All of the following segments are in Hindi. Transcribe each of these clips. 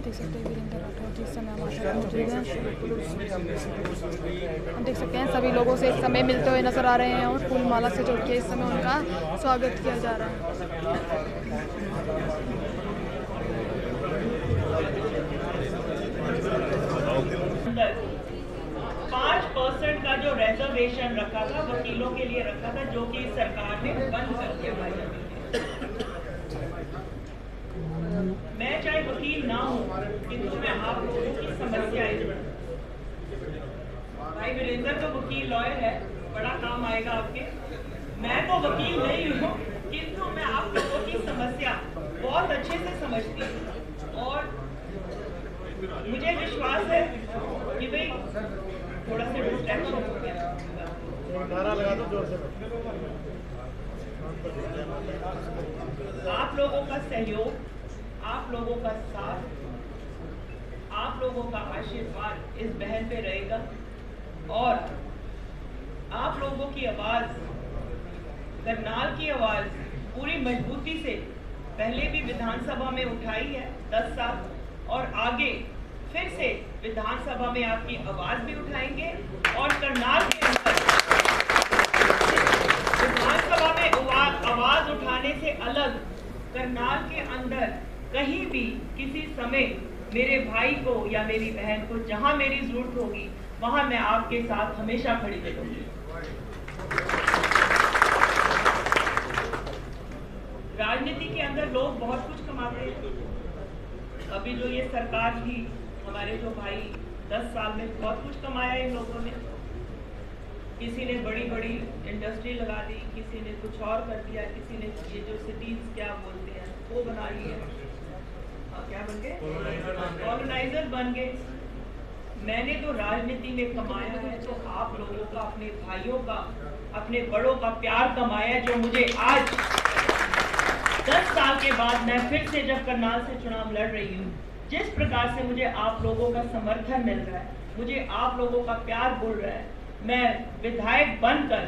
देख सकते हैं वीरेंद्र राठौर जिस समय हमारे साथ मौजूद हैं। हम देख सकते हैं सभी लोगों से इस समय मिलते हुए नजर आ रहे हैं और फूल माला से जोड़ के इस समय उनका स्वागत किया जा रहा है। 5% का जो रिजर्वेशन रखा था वकीलों के लिए रखा था, जो कि सरकार ने बंद कर दिया भाई। मैं चाहे वकील ना हूं, किंतु मैं आप लोगों की समस्याएं, भाई वीरेंद्र तो वकील लॉयर है, बड़ा काम आएगा आपके। मैं तो वकील नहीं हूं, किंतु मैं आप लोगों की समस्या बहुत अच्छे से समझती हूँ और मुझे विश्वास है कि भाई थोड़ा सा डिस्ट्रैक्शन हो गया। नारा लगा दो जोर से। आप लोगों का सहयोग, आप लोगों का साथ, आप लोगों का आशीर्वाद इस बहन पे रहेगा और आप लोगों की आवाज, करनाल की आवाज पूरी मजबूती से पहले भी विधानसभा में उठाई है 10 साल और आगे फिर से विधानसभा में आपकी आवाज भी उठाएंगे और करनाल के अंदर विधानसभा में आवाज उठाने से अलग करनाल के अंदर कहीं भी किसी समय मेरे भाई को या मेरी बहन को जहां मेरी जरूरत होगी वहां मैं आपके साथ हमेशा खड़ी रहूंगी। राजनीति के अंदर लोग बहुत कुछ कमाते हैं। अभी जो ये सरकार थी, हमारे जो भाई 10 साल में बहुत कुछ कमाया इन लोगों ने। किसी ने बड़ी बड़ी इंडस्ट्री लगा दी, किसी ने कुछ और कर दिया, किसी ने ये जो सिटीज क्या बोलते हैं वो बना ली है। क्या बन गए? कॉलोनाइजर बन गए। मैंने तो राजनीति में कमाया है तो आप लोगों का, अपने भाइयों का, अपने बड़ों का प्यार कमाया, जो मुझे आज 10 साल के बाद मैं फिर से जब करनाल से चुनाव लड़ रही हूँ, जिस प्रकार से मुझे आप लोगों का समर्थन मिल रहा है, मुझे आप लोगों का प्यार मिल रहा है, मैं विधायक बनकर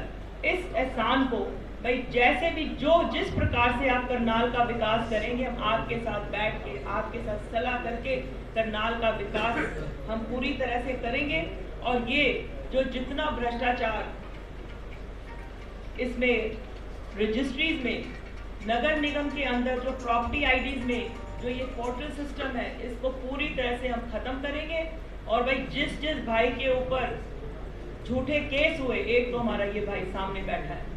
इस एहसान को भाई जैसे भी जो जिस प्रकार से आप करनाल का विकास करेंगे, हम आपके साथ बैठ के, आपके साथ सलाह करके करनाल का विकास हम पूरी तरह से करेंगे। और ये जो जितना भ्रष्टाचार इसमें रजिस्ट्रीज में, नगर निगम के अंदर जो प्रॉपर्टी आईडीज में जो ये पोर्टल सिस्टम है, इसको पूरी तरह से हम खत्म करेंगे। और भाई जिस भाई के ऊपर झूठे केस हुए, एक तो हमारा ये भाई सामने बैठा है,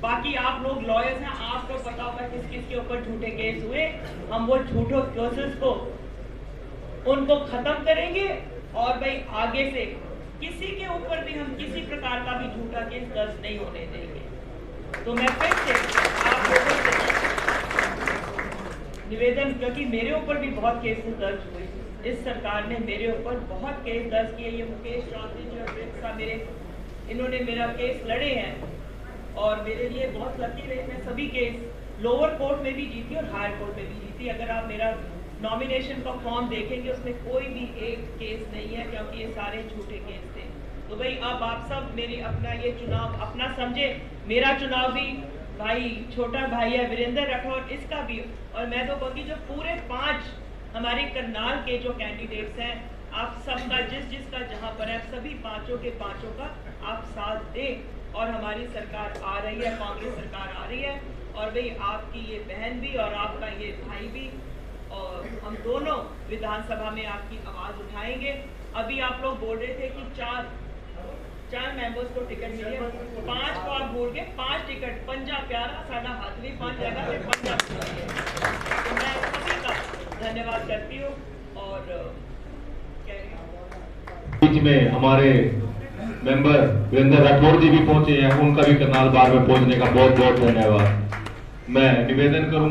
बाकी आप लोग लॉयर्स हैं, आपको पता होगा किस किस के ऊपर झूठे केस हुए। हम वो झूठे केसेस को उनको खत्म करेंगे और भाई आगे से किसी के ऊपर भी हम किसी प्रकार का भी झूठा केस दर्ज नहीं होने देंगे। तो मैं फिर से आप लोगों से निवेदन, क्योंकि मेरे ऊपर भी बहुत केसेस दर्ज हुए, इस सरकार ने मेरे ऊपर बहुत केस दर्ज किए। ये मुकेश चौधरी जो मेरे, इन्होंने मेरा केस लड़े हैं और मेरे लिए बहुत लकी रहे। मैं सभी केस लोअर कोर्ट में भी जीती और हायर कोर्ट में भी जीती। अगर आप मेरा नॉमिनेशन का फॉर्म देखेंगे उसमें कोई भी एक केस नहीं है, क्योंकि ये सारे झूठे केस थे। तो भाई अब आप सब मेरी अपना ये चुनाव अपना समझे। मेरा चुनाव भी भाई छोटा भाई है वीरेंद्र राठौर, इसका भी। और मैं तो कहूँगी जो पूरे 5 हमारे करनाल के जो कैंडिडेट्स हैं, आप सबका जिसका जहाँ पर है, सभी पांचों के पांचों का आप साथ दें। और हमारी सरकार आ रही है, कांग्रेस सरकार आ रही है, और भाई आपकी ये बहन भी और आपका ये भाई भी, और हम दोनों विधानसभा में आपकी आवाज उठाएंगे। अभी आप लोग बोल रहे थे कि चार मेंबर्स को टिकट मिले, 5 को आप बोल के 5 टिकट, पंजा प्यारा साडा हाथ भी 5 जगह से पंजा। तो मैं सभी का धन्यवाद करती हूँ। और बीच में हमारे मेंबर वीरेंद्र राठौर जी भी पहुंचे हैं, उनका भी करनाल बार में पहुंचने का बहुत बहुत धन्यवाद। मैं निवेदन करूं,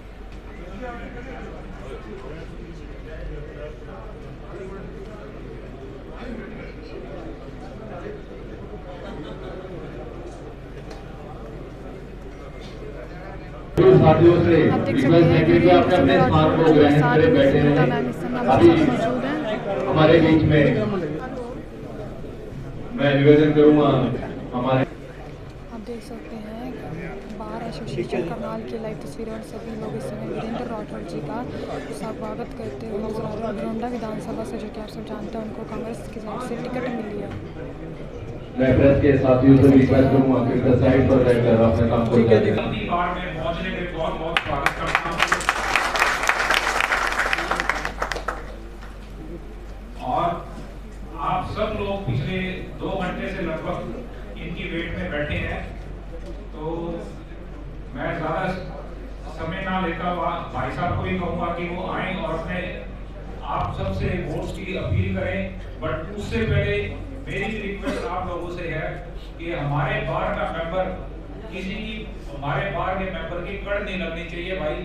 साथियों से रिक्वेस्ट है कि अपने अपने स्थान पर ग्रहण करे बैठे हैं। अभी हमारे बीच में मैं निवेदन करूंगा, हमारे आप देख सकते हैं 12 एसोसिएशन करनाल की लाइव तस्वीरें और सभी लोग इस समय वीरेंद्र राठौर जी का स्वागत करते हुए नजर आ रहे हैं। गोंडा विधानसभा से जो कि आप सब जानते हैं उनको कांग्रेस की साइड से टिकट मिली है। मैं प्रेस के साथियों से रिक्वेस्ट करूंगा कि साइड पर रहकर अपने काम को जारी रखें। पहली बार में पहुंचने के बहुत बहुत स्वागत करता हूं और आप सब लोग पिछले 2 घंटे से लगभग इनकी वेट में बैठे हैं, तो मैं ज्यादा समय ना लेकर भाई साहब को ही कहूंगा कि वो आए और अपने आप सबसे वोट की अपील करें। बट उससे पहले मेरी रिक्वेस्ट आप लोगों से है कि हमारे बार का मेंबर किसी की हमारे बार के मेंबर की कड़ नहीं लगनी चाहिए भाई।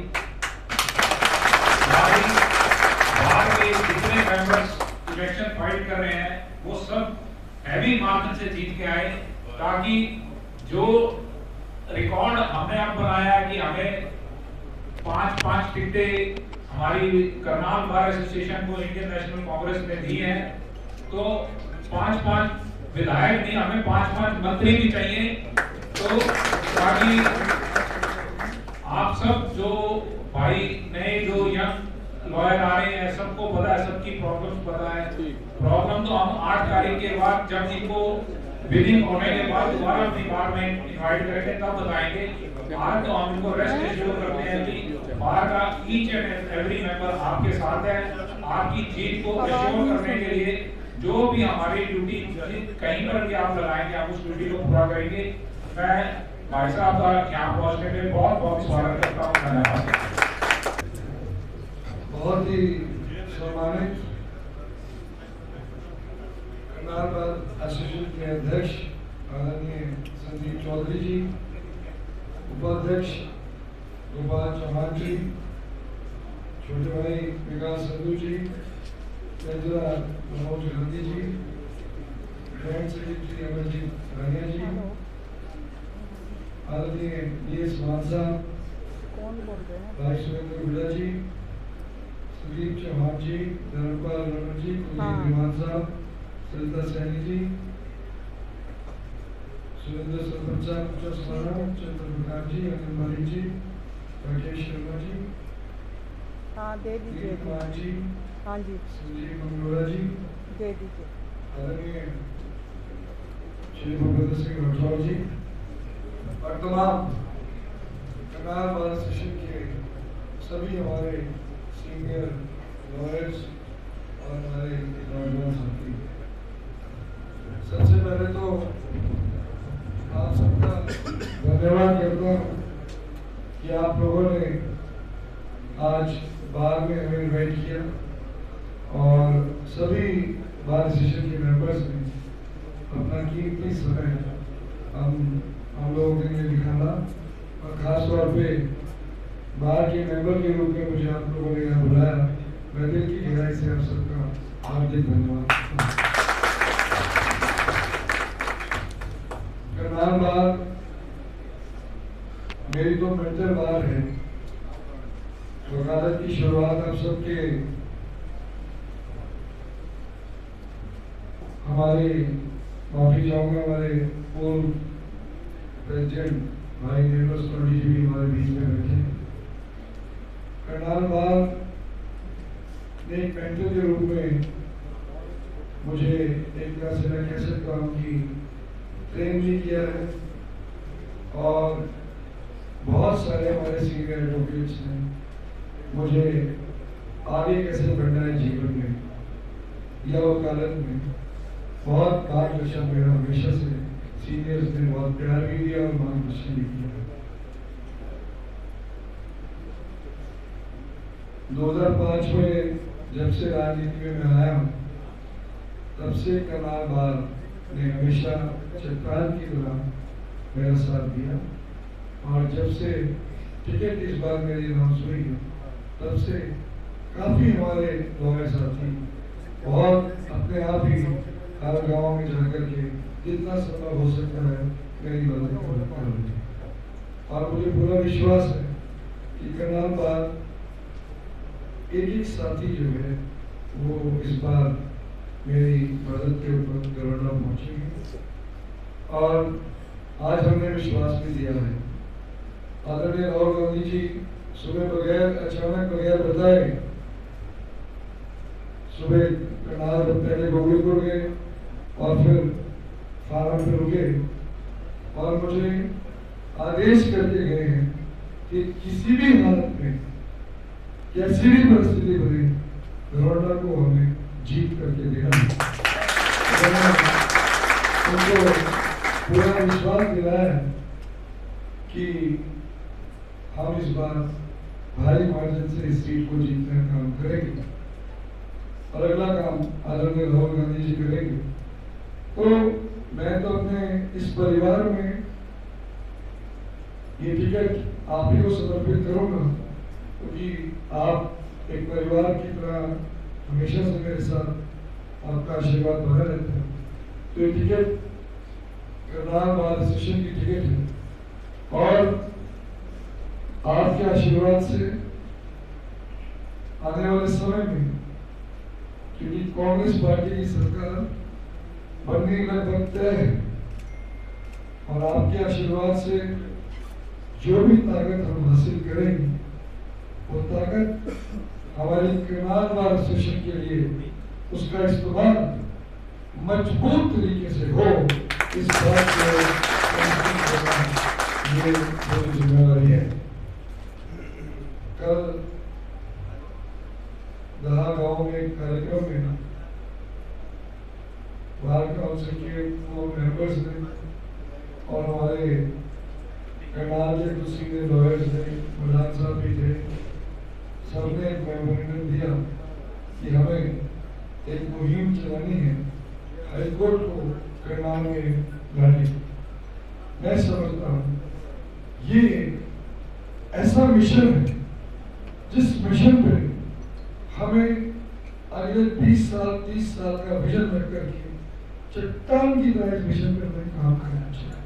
बार के जितने मेंबर्स इलेक्शन फाइट कर रहे हैं वो सब हैवी मार्जिन से जीत के आए, ताकि जो रिकॉर्ड हमने अब बनाया है कि हमें 5-5 टिकटें हमारी करनाल बार एसोसिएशन को इंडियन नेशनल कांग्रेस ने दी है, तो 5-5 विधायक नहीं, हमें 5-5 मंत्री भी चाहिए। तो ताकि आप सब जो भाई नए जो यंग लॉयर आ रहे हैं सबको पता है, सबकी प्रॉब्लम्स पता है। प्रॉब्लम तो हम 8 तारीख के बाद जब इनको विलिंग होने के बाद दोबारा अपनी बार में इनवाइट करेंगे तब बताएंगे। आज तो हम इनको रेस्ट एश्योर करते हैं कि बार का ईच एंड एवरी मेंबर आपके साथ है। आपकी जीत को एश्योर करने के लिए जो भी हमारी ड्यूटी कहीं पर भी आप लगाएंगे, आप उस ड्यूटी को पूरा करेंगे। मैं भाई साहब का यहाँ पहुँचने में बहुत बहुत स्वागत करता हूँ। धन्यवाद। बहुत ही सम्मानित करनाल बार एसोसिएशन के अध्यक्ष आदरणीय संदीप चौधरी जी, उपाध्यक्ष गोपाल चौहान जी, छोटे भाई विकास संधू जी, तेजरा मनोज गांधी जी, जॉइंट सेक्रेटरी अमरजीत रानिया जी, आदरणीय DS मानसा, भाई सुरेंद्र गुड़ा जी, सुदीप चौहान जी, धर्मपाल रमन जी, कुलदीप विमान साहब, सरिता सैनी जी, सुरेंद्र सरपंच साहब, चंद्रप्रकाश जी, अनिल मलिक जी, राकेश शर्मा जी, दे दीजिए कुमार जी, जी संजीव मंगलोरा जी, दे दीजिए आदरणीय श्री भूपेंद्र सिंह राठौर जी और तमाम करनाल बार एसोसिएशन के सभी हमारे सीनियर लॉयर्स और हमारे नौजवान साथी। सबसे पहले तो आप सबका धन्यवाद करता हूँ कि आप लोगों ने आज बार में हमें इन्वाइट किया और सभी बार एसोसिएशन के मेंबर्स ने अपना कीमती समय हम लोगों के लिए निकाला और खास तौर पे बार के मेंबर के रूप में मुझे आप लोगों ने यहाँ बुलाया। मैं दिल की गहराई से आप सबका हार्दिक धन्यवाद। करनाल बार मेरी तो मेंटर बार है। वकालत की शुरुआत आप सबके हमारे माफी चाहूंगा हमारे पूर्व प्रेसिडेंट भाई निर्मल सोनी जी भी हमारे बीच में बैठे। करनाल बार ने एक मेंटर के रूप में मुझे एक तरह से मैं कह सकता हूँ कि ट्रेन भी किया है और बहुत सारे हमारे सीनियर एडवोकेट्स ने मुझे आगे कैसे बढ़ना है जीवन में या वकालत में बहुत मार्गदर्शन मेरा हमेशा से सीनियर्स ने बहुत प्यार भी दिया और मार्गदर्शन भी किया। 2005 में जब से राजनीति में मैं आया तब से करनाल बार ने हमेशा चट्टान की तरह मेरा साथ दिया और जब से टिकट इस बार मेरी अनाउंस हुई तब से काफी हमारे लॉयर साथी बहुत अपने आप ही हर गांव में जाकर के जितना संभव हो सकता है मेरी मदद कर रहे हैं और मुझे पूरा विश्वास है कि करनाल बार एक साथी जो है वो इस बार मेरी मदद के ऊपर गवर्नर पहुंचेंगे और आज हमने विश्वास भी दिया है। आदरणीय राहुल गांधी जी सुबह अचानक बगैर बताए सुबह करनाल पहले गोविंदपुर गए और फिर फार्म पे रुके और मुझे आदेश करके गए हैं कि किसी भी हालत में कैसी भी परिस्थिति बने घरौंडा को हमें जीत करके देना है। उनको पूरा विश्वास दिलाया है कि हम इस बार भारी मार्जिन से इस सीट को जीतने का काम करेंगे और अगला काम आदरणीय राहुल गांधी जी करेंगे। तो मैं तो अपने इस परिवार में ये टिकट आप ही को समर्पित करूंगा क्योंकि आप एक परिवार की तरह हमेशा से मेरे साथ आपका आशीर्वाद बना रहता है। तो ये टिकट करनाल बार एसोसिएशन की टिकट है और आपके आशीर्वाद से आने वाले समय में क्योंकि कांग्रेस पार्टी की सरकार बनने लगभग तय है और आपके आशीर्वाद से जो भी ताकत हम हासिल करेंगे वो ताकत हमारी करनाल बार एसोसिएशन के लिए उसका इस्तेमाल मजबूत तरीके से हो इस बात को ये बड़ी जिम्मेवारी है। कल दहा गांव में एक कार्यक्रम में बार काउंसिल के वो मेंबर्स ने और हमारे करनाल के कुछ सीनियर लॉयर्स थे, प्रधान साहब भी थे, सबने एक मेमोरेंडम दिया कि हमें एक मुहिम चलानी है हाईकोर्ट को करनाल में लाने। मैं समझता हूँ ये ऐसा मिशन है जिस मिशन पे हमें अगले 20 साल 30 साल का विजन रख करके चट्टान की तरह इस मिशन पे हमें काम करना चाहिए।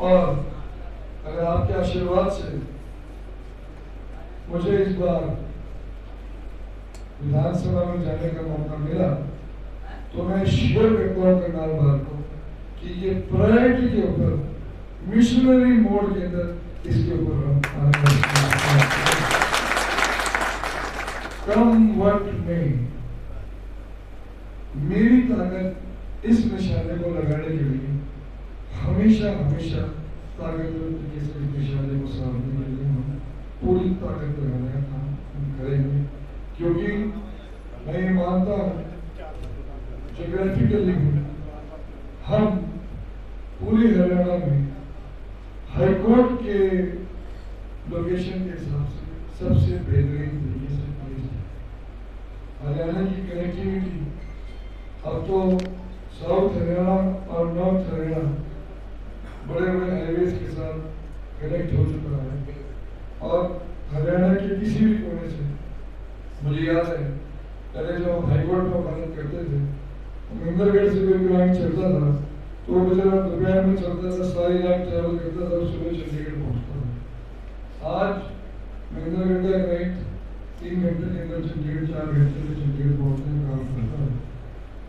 और अगर आपके आशीर्वाद से मुझे इस बार विधानसभा में जाने का मौका मिला तो मैं श्योर करता हूँ करनाल बार को कि ये प्रायोरिटी के ऊपर मिशनरी मोड के अंदर इसके ऊपर हम कम वक्त में मेरी ताकत इस निशाने को लगाने के लिए हमेशा हमेशा ताकतवर तरीके से इस निशाने को साधने के लिए हम पूरी ताकत लगाने का काम हम करेंगे क्योंकि मैं ये मानता हूँ जोग्राफिकली हम पूरे हरियाणा में हाईकोर्ट के लोकेशन के हिसाब से सबसे बेहतरीन तरीके से प्लेस है। हरियाणा की कनेक्टिविटी अब तो साउथ हरियाणा और नॉर्थ हरियाणा बड़े बड़े हाईवेज के साथ कनेक्ट हो चुका है और हरियाणा के किसी भी कोने से मुझे याद है पहले जो हम हाईकोर्ट में वकालत करते थे महेंद्रगढ़ से कोई क्लाइंट चलता था तो वो बेचारा दोपहर में चलता था, सारी रात ट्रैवल करता था, सुबह चंडीगढ़ पहुंचता था। आज महेंद्रगढ़ का क्लाइंट 3 घंटे के अंदर चंडीगढ़ 4 घंटे में चंडीगढ़ पहुंचने का काम करता है।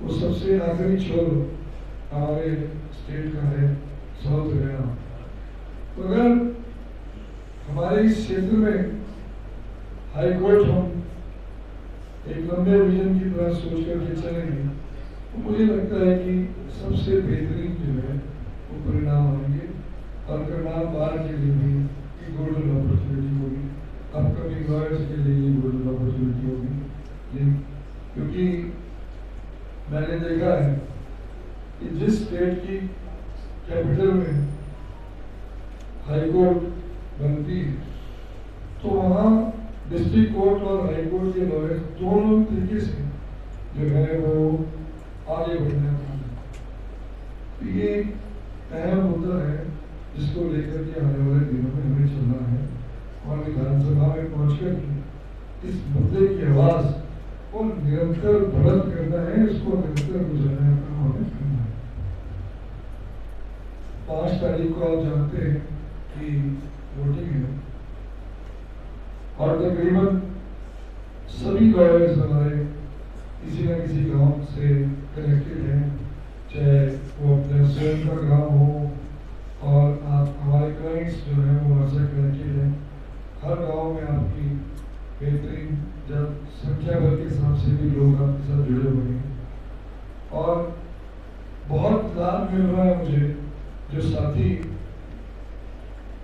वो सबसे आखिरी छोर हमारे स्टेट का है साउथ हरियाणा। तो अगर हमारे इस क्षेत्र में हाईकोर्ट हम एक लंबे विजन की तरह सोच करके चलेंगे तो मुझे लगता है कि सबसे बेहतरीन जो है वो परिणाम आएंगे और करनाल बार के लिए भी एक गोल्डन अपॉर्चुनिटी होगी, अपकमिंग लॉयर्स के लिए ये गोल्डन अपॉर्चुनिटी होगी। क्योंकि मैंने देखा है कि जिस स्टेट की कैपिटल में हाईकोर्ट बनती है तो वहाँ डिस्ट्रिक्ट कोर्ट और हाई कोर्ट के लॉयर दोनों तरीके से जो है वो आगे बढ़ने का तो ये अहम मुद्दा है जिसको लेकर के आने वाले दिनों में हमें चलना है और विधानसभा में पहुंचकर इस मुद्दे की आवाज को निरंतर बुलंद करना है, इसको निरंतर गुजारने का हमें करना है। 5 तारीख को आप जानते हैं कि वोटिंग है और तकरीबन सभी लॉयर्स हमारे किसी न किसी गांव से कनेक्टेड हैं, चाहे वो अपने स्वयं का गांव हो और आप हमारे क्लाइंट्स जो है वो से भी लोग आपके साथ जुड़े हुए हैं और बहुत लाभ मिल रहा है मुझे। जो साथी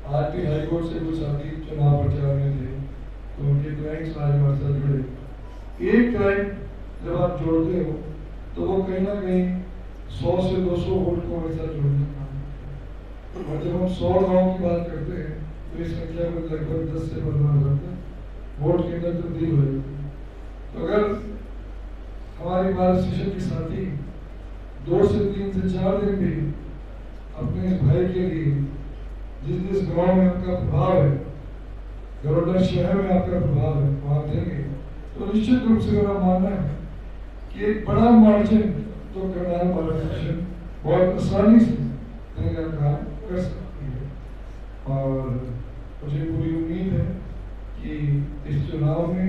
आज भी हाईकोर्ट से कुछ साथी चुनाव प्रचार में थे तो उनके क्लाइंट्स आज हमारे साथ जुड़े। एक क्लाइंट जब आप जोड़ते हो तो वो कहीं ना कहीं 100 से 200 वोट को हमारे साथ जोड़ने का काम करते हैं। और जब हम 100 गाँव की बात करते हैं तो इस संख्या में लगभग 10 से 15,000 तक वोट के अंदर तब्दील हो जाती है। तो अगर हमारी बार स्टेशन के साथी 2 से 3 से 4 दिन भी अपने इस भाई के लिए जिस गांव में आपका प्रभाव है, गरोडा शहर में आपका प्रभाव है, वहां देंगे तो निश्चित रूप से मेरा मानना है कि एक बड़ा मार्जिन तो करनाल बार स्टेशन बहुत आसानी से देने का काम कर सकती है। और मुझे पूरी उम्मीद है कि इस चुनाव में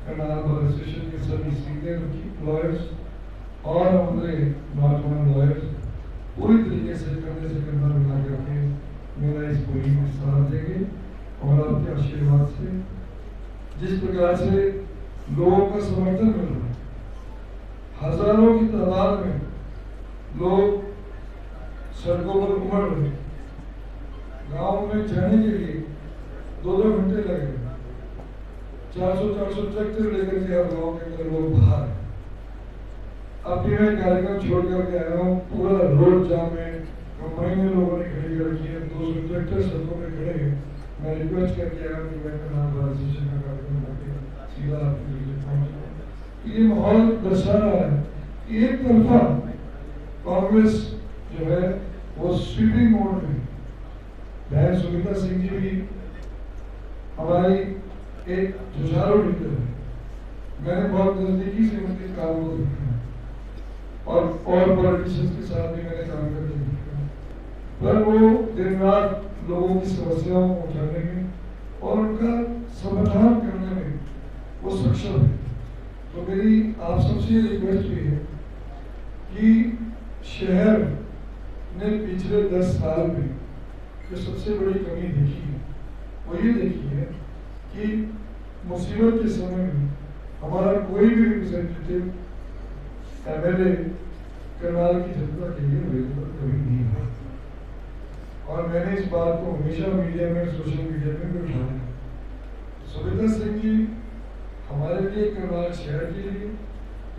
करनाल बार स्टेशन के सभी सीनियर लॉयर्स और हमारे नौजवान लॉयर्स पूरी तरीके से कंधे से कंधा मिला करके मेरा इस मुहिम में साथ देंगे और आपके आशीर्वाद से जिस प्रकार से लोगों का समर्थन मिल रहा है, हजारों की तादाद में लोग सड़कों पर उमड़ रहे, गांव में जाने के लिए 2-2 घंटे लगे, 400-400 ट्रैक्टर लेकर के अब गाँव के अंदर लोग बाहर है। अब भी मैं कार्यक्रम छोड़ करके आया हूँ, पूरा रोड जाम में कंबाइन में लोगों ने खड़ी कर रखी है, 200 ट्रैक्टर सड़कों में खड़े हैं। मैं रिक्वेस्ट करके आया कि मैं करनाल बार स्टेशन का कार्यक्रम करके सीधा आपके लिए पहुंचा। ये माहौल दर्शा रहा है कि एक तरफा कांग्रेस जो है वो स्वीपिंग मोड में, बहन सुनीता सिंह जी भी हमारी एक जुझारू लीडर है, मैंने बहुत नजदीकी से उनके काम को देखा है और पॉलिटिशियंस के साथ भी मैंने काम करके देखा है, पर वो दिन रात लोगों की समस्याओं को उठाने में और उनका समाधान करने में वो सक्षम है। तो मेरी आप सबसे रिक्वेस्ट भी है कि शहर ने पिछले 10 साल में जो सबसे बड़ी कमी देखी है वो ये देखी है कि मुसीबत के समय में हमारा कोई भी रिप्रेजेंटेटिव MLA करनाल की जनता के लिए अवेलेबल कभी नहीं है। और मैंने इस बात को हमेशा मीडिया में, सोशल मीडिया में भी उठाया है। सुनीता सिंह जी हमारे लिए, करनाल शहर के लिए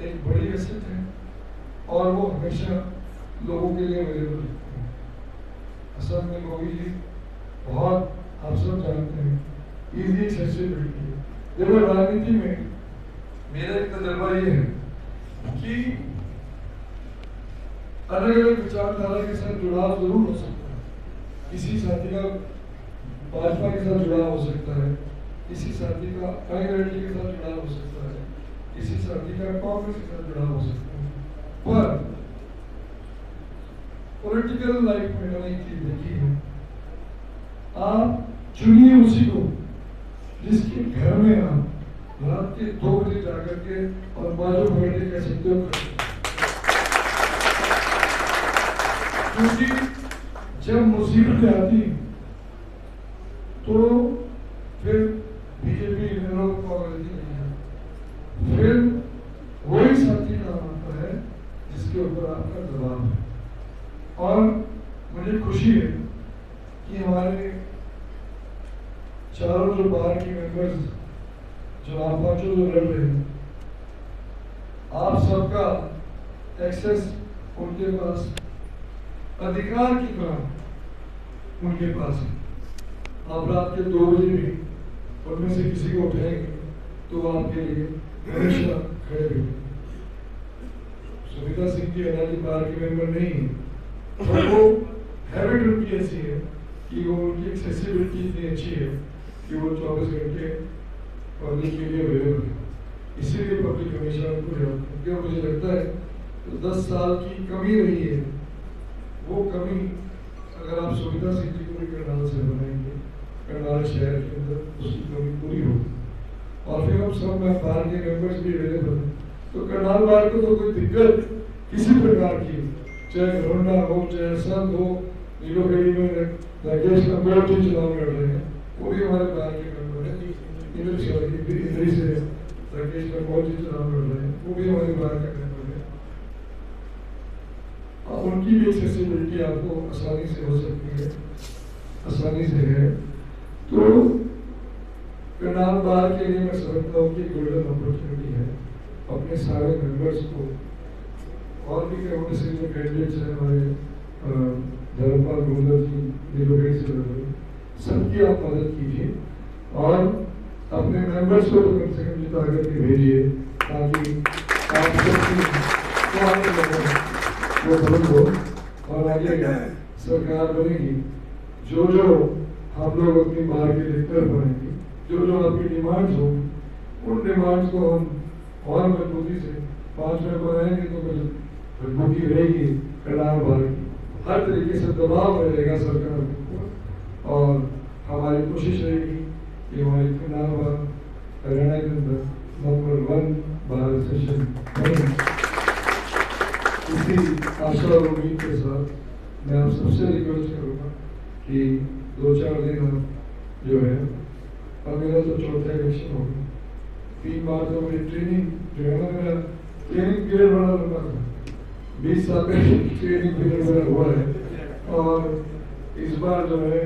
एक बड़ी हैसियत है और वो हमेशा लोगों के लिए अवेलेबल रहते हैं। असल में गोगी जी बहुत, आप सब जानते हैं, ईजी एक्सेसिबिलिटी है। देखो राजनीति में मेरा एक तजर्बा ये है कि अलग अलग विचारधारा के साथ जुड़ाव जरूर हो सकता है। किसी साथी का भाजपा के साथ जुड़ाव हो सकता है, किसी साथी का आईएनएलडी के साथ जुड़ाव हो सकता है, किसी साथी का कांग्रेस के साथ जुड़ाव हो सकता है। पर पॉलिटिकल लाइफ में मैंने एक चीज देखी है, आप चुनिए उसी को जिसके घर में आप रात के 2 बजे जाकर के और बाजू पकड़ के कह सकते हो। क्योंकि जब मुसीबतें आती तो फिर बीजेपी कांग्रेस नहीं है, फिर वही साथी काम आता है जिसके ऊपर आपका दबाव है। और मुझे खुशी है कि हमारे चारों जो बाहर की मेंबर्स जो आप पांचों जो लड़ रहे हैं, आप सबका एक्सेस उनके पास अधिकार की तरह उनके पास है। आप रात के 2 बजे भी उनमें से किसी को उठाएंगे तो आपके लिए हमेशा खड़े रहेंगे। सुनीता सिंह जी अनाली बार के मेंबर नहीं है, पर वो हैबिट उनकी ऐसी है कि वो, उनकी एक्सेसिबिलिटी इतनी अच्छी है कि वो 24 घंटे पब्लिक के लिए अवेलेबल है। इसीलिए पब्लिक हमेशा उनको क्योंकि मुझे लगता है तो 10 साल की कमी रही है, वो कमी अगर आप सुनीता सिंह जी को भी करनाल से बनाएंगे, करनाल शहर के अंदर उसकी कमी पूरी होगी। और फिर हम सब बाहर के मेंबर्स भी अवेलेबल हैं, तो करनाल बार को तो कोई दिक्कत किसी प्रकार की, चाहे घरोंडा हो, चाहे संत हो, नीलोखेड़ी में राकेश कम्बोज चुनाव लड़ रहे हैं, वो भी हमारे बाहर के मेंबर हैं, इधर से राकेश रतौर जी चुनाव लड़ रहे हैं, वो भी हमारे बाहर का मेंबर है। उनकी भी एक्सेसिबिलिटी आपको आसानी से हो सकती है, आसानी से है। तो करनाल बार के लिए मैं समझता हूँ कि गोल्डन अपॉर्चुनिटी है अपने सारे मेंबर्स को, और भी कई से जो कैंडिडेट्स हैं हमारे धर्मपाल गुंडर जी नीलोगढ़ से लड़ रहे, सबकी आप मदद कीजिए और अपने मेंबर्स को तो कम से कम जिता करके भेजिए, ताकि आप सबकी वो भूल हो और आगे सरकार बनेगी। जो हम लोग अपनी बार के लेकर बनेंगे, जो आपकी डिमांड्स हो, उन डिमांड्स को हम और मजबूती से 5 में बनाएंगे तो मजबूती रहेगी करनाल बार की। हर तरीके से दबाव रहेगा सरकार के ऊपर और हमारी कोशिश रहेगी कि हमारी करनाल बार हरियाणा के अंदर नंबर 1 बार सेशन बने। इसी आशा और उम्मीद के साथ मैं आप सबसे रिक्वेस्ट करूँगा कि 2-4 दिन जो है, और मेरा तो चौथा इलेक्शन होगा, 3 बार तो मेरी ट्रेनिंग जो है ना, मेरा ट्रेनिंग पीरियड बड़ा लंबा था, 20 साल का ट्रेनिंग पीरियड मेरा हुआ है। और इस बार जो है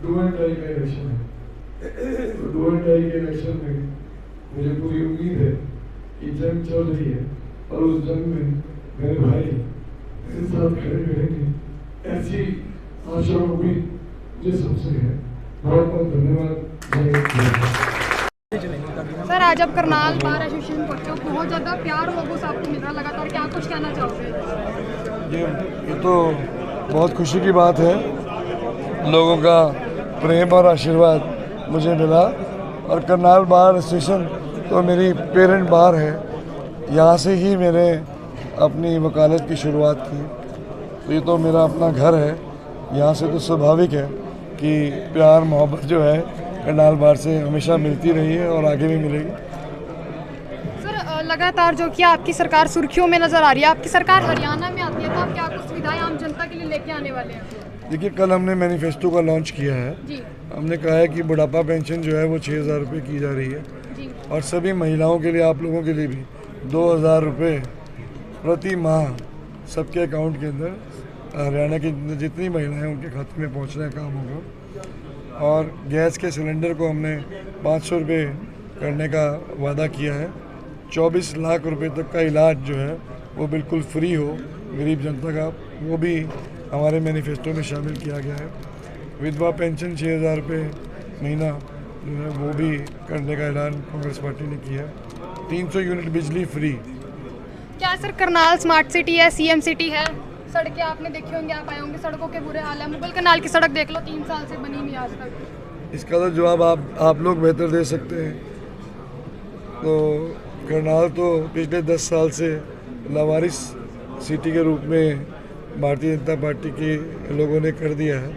डू एंड डाई का इलेक्शन है, तो डू एंड डाई के इलेक्शन में मुझे पूरी उम्मीद है कि जंग चल रही है और उस जंग में मेरे भाई मेरे साथ खड़े रहेंगे, ऐसी आशा और उम्मीद मुझे सबसे है। बहुत बहुत धन्यवाद। सर, आज आप करनाल बार एसोसिएशन पहुंचे हो, बहुत ज़्यादा प्यार लोगों से आपको मिल रहा लगातार, क्या कुछ कहना चाहोगे? ये तो बहुत खुशी की बात है, लोगों का प्रेम और आशीर्वाद मुझे मिला। और करनाल बार एसोसिएशन तो मेरी पेरेंट बार है, यहाँ से ही मैंने अपनी वकालत की शुरुआत की, तो ये तो मेरा अपना घर है। यहाँ से तो स्वाभाविक है कि प्यार मोहब्बत जो है करनाल बार से हमेशा मिलती रही है और आगे भी मिलेगी। सर, लगातार जो कि आपकी सरकार सुर्खियों में नज़र आ रही है, आपकी सरकार हरियाणा में आती है, तो आप क्या कुछ सुविधाएं आम जनता के लिए लेके आने वाले हैं? देखिए, कल हमने मैनिफेस्टो का लॉन्च किया है जी। हमने कहा है कि बुढ़ापा पेंशन जो है वो 6,000 रुपये की जा रही है जी। और सभी महिलाओं के लिए, आप लोगों के लिए भी 2,000 रुपये प्रति माह सबके अकाउंट के अंदर हरियाणा की जितनी महिलाएं उनके खाते में पहुंचने का काम होगा। और गैस के सिलेंडर को हमने 500 रुपये करने का वादा किया है। 24 लाख रुपए तक का इलाज जो है वो बिल्कुल फ्री हो गरीब जनता का, वो भी हमारे मैनिफेस्टो में शामिल किया गया है। विधवा पेंशन 6,000 रुपये महीना जो है वो भी करने का ऐलान कांग्रेस पार्टी ने किया है। 300 यूनिट बिजली फ्री। क्या सर करनाल स्मार्ट सिटी है, CM सिटी है? सड़कें आपने देखी होंगी, आप आए होंगे, सड़कों के बुरे हाल है। मुगल कनाल की सड़क देख लो, 3 साल से बनी नहीं आज तक। इसका तो जवाब आप लोग बेहतर दे सकते हैं। तो करनाल तो पिछले 10 साल से लावारिस सिटी के रूप में भारतीय जनता पार्टी के लोगों ने कर दिया है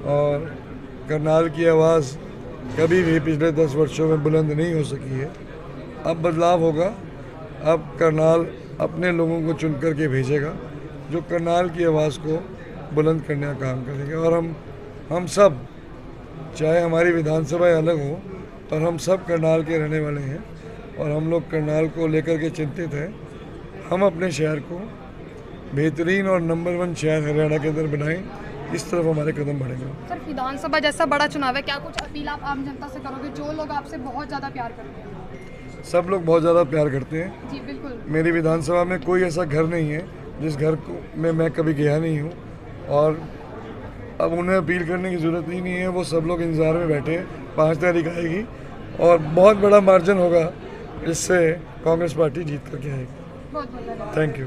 और करनाल की आवाज़ कभी भी पिछले 10 वर्षों में बुलंद नहीं हो सकी है। अब बदलाव होगा, अब करनाल अपने लोगों को चुन कर के भेजेगा जो करनाल की आवाज़ को बुलंद करने का काम करेंगे। और हम सब, चाहे हमारी विधानसभाएं अलग हो, पर हम सब करनाल के रहने वाले हैं और हम लोग करनाल को लेकर के चिंतित हैं। हम अपने शहर को बेहतरीन और नंबर 1 शहर हरियाणा के अंदर बनाएं, इस तरफ हमारे कदम बढ़ेंगे। सर, विधानसभा जैसा बड़ा चुनाव है, क्या कुछ अपील आप आम जनता से करोगे जो लोग आपसे बहुत ज़्यादा प्यार करते हैं? सब लोग बहुत ज़्यादा प्यार करते हैं जी बिल्कुल। मेरी विधानसभा में कोई ऐसा घर नहीं है जिस घर को मैं कभी गया नहीं हूँ और अब उन्हें अपील करने की ज़रूरत ही नहीं है। वो सब लोग इंतज़ार में बैठे हैं। 5 तारीख आएगी और बहुत बड़ा मार्जिन होगा, जिससे कांग्रेस पार्टी जीत करके आएगी। बहुत बहुत धन्यवाद। Thank you.